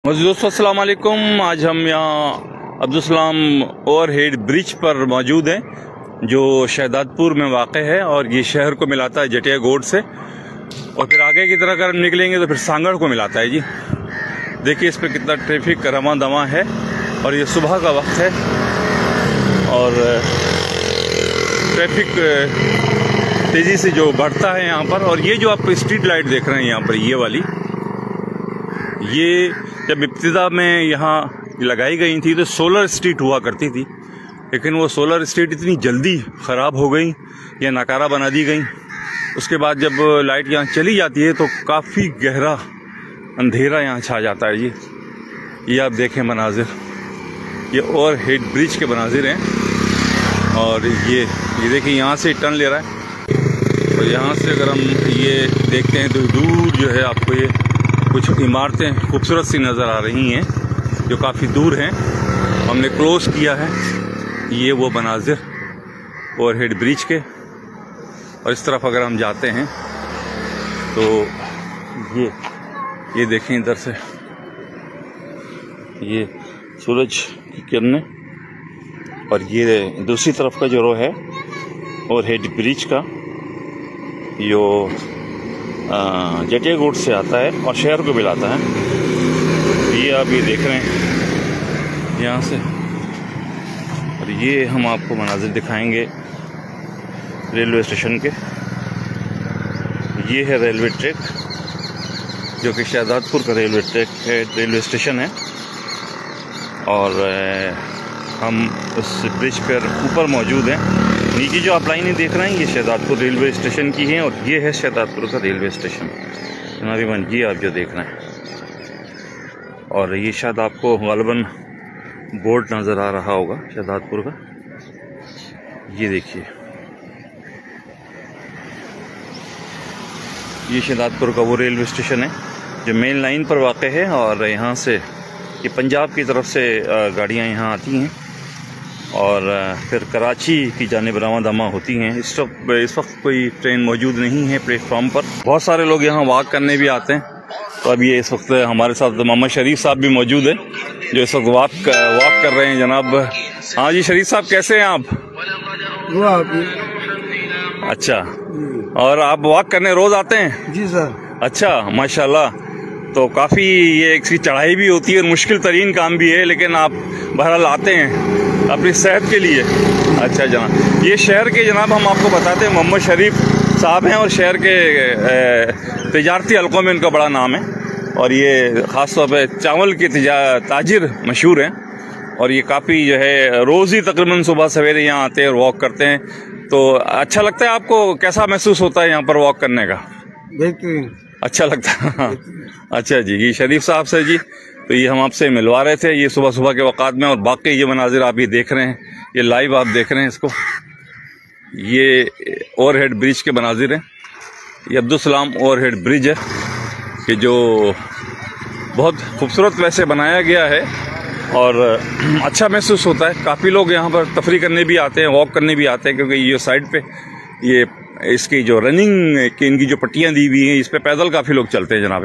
दोस्तों अस्सलाम वालेकुम। आज हम यहाँ अब्दुल सलाम ओवरहेड ब्रिज पर मौजूद हैं जो शहदादपुर में वाक़ है और ये शहर को मिलाता है जटिया गोड से, और फिर आगे की तरफ अगर हम निकलेंगे तो फिर सांगड़ को मिलाता है। जी देखिए इस पर कितना ट्रैफिक रवां दवां है और ये सुबह का वक्त है और ट्रैफिक तेज़ी से जो बढ़ता है यहाँ पर। और ये जो आप स्ट्रीट लाइट देख रहे हैं यहाँ पर, ये वाली, ये जब इब्तिदा में यहाँ लगाई गई थी तो सोलर स्ट्रीट हुआ करती थी, लेकिन वो सोलर स्ट्रीट इतनी जल्दी ख़राब हो गई या नाकारा बना दी गई। उसके बाद जब लाइट यहाँ चली जाती है तो काफ़ी गहरा अंधेरा यहाँ छा जाता है। ये आप देखें मनाजिर, ये ओवरहेड ब्रिज के मनाजिर हैं। और ये देखिए यहाँ से टर्न ले रहा है और यहाँ से अगर हम ये देखते हैं तो दूर जो है आपको ये कुछ इमारतें खूबसूरत सी नज़र आ रही हैं जो काफ़ी दूर हैं। हमने क्लोज किया है ये वो मनाजिर ओवरहेड ब्रिज के। और इस तरफ अगर हम जाते हैं तो ये देखें इधर से ये सूरज की किरणें, और ये दूसरी तरफ का जो रो है ओवरहेड ब्रिज का जो जटिया गोड से आता है और शहर को मिलाता है। ये आप ये देख रहे हैं यहाँ से। और ये हम आपको मनाजिर दिखाएंगे रेलवे स्टेशन के। ये है रेलवे ट्रैक जो कि शहदादपुर का रेलवे ट्रैक है, रेलवे स्टेशन है। और हम उस ब्रिज पर ऊपर मौजूद हैं। नीचे जो आप लाइनें देख रहे हैं ये शहदादपुर रेलवे स्टेशन की हैं और ये है शहदादपुर का रेलवे स्टेशन नारीवन, ये आप जो देख रहे हैं। और ये शायद आपको गालिबन बोर्ड नज़र आ रहा होगा शहदादपुर का। ये देखिए ये शहदादपुर का वो रेलवे स्टेशन है जो मेन लाइन पर वाक़ है। और यहाँ से ये पंजाब की तरफ से गाड़ियाँ यहाँ आती हैं और फिर कराची की जानिब रवां दमा होती हैं। इस वक्त कोई ट्रेन मौजूद नहीं है प्लेटफॉर्म पर। बहुत सारे लोग यहाँ वॉक करने भी आते हैं। तो अब ये इस वक्त हमारे साथ मोहम्मद शरीफ साहब भी मौजूद हैं जो इस वक्त वॉक कर रहे हैं जनाब। हाँ जी शरीफ साहब, कैसे हैं आप? अच्छा, और आप वॉक करने रोज़ आते हैं? जी सर। अच्छा माशाल्लाह। तो काफ़ी ये इसकी चढ़ाई भी होती है और मुश्किल तरीन काम भी है, लेकिन आप बहरहाल आते हैं अपनी सेहत के लिए। अच्छा जनाब, ये शहर के जनाब हम आपको बताते हैं मोहम्मद शरीफ साहब हैं और शहर के तिजारती हलकों में इनका बड़ा नाम है। और ये ख़ास तौर पे चावल के ताजिर मशहूर हैं। और ये काफ़ी जो है रोज़ ही तकरीबन सुबह सवेरे यहाँ आते हैं और वॉक करते हैं। तो अच्छा लगता है आपको? कैसा महसूस होता है यहाँ पर वॉक करने का? बेहतरीन। अच्छा लगता है। अच्छा जी, ये शरीफ साहब से जी, तो ये हम आपसे मिलवा रहे थे ये सुबह सुबह के वक़ात में। और बाकी ये मनाजिर आप ये देख रहे हैं, ये लाइव आप देख रहे हैं इसको, ये ओवरहेड ब्रिज के मनाजिर हैं। ये अब्दुल सलाम ओवरहेड ब्रिज है कि जो बहुत खूबसूरत वैसे बनाया गया है और अच्छा महसूस होता है। काफ़ी लोग यहाँ पर तफरीह करने भी आते हैं, वॉक करने भी आते हैं, क्योंकि ये साइड पे ये इसकी जो रनिंग की इनकी जो पट्टियाँ दी हुई हैं इस पर पैदल काफ़ी लोग चलते हैं जनाब।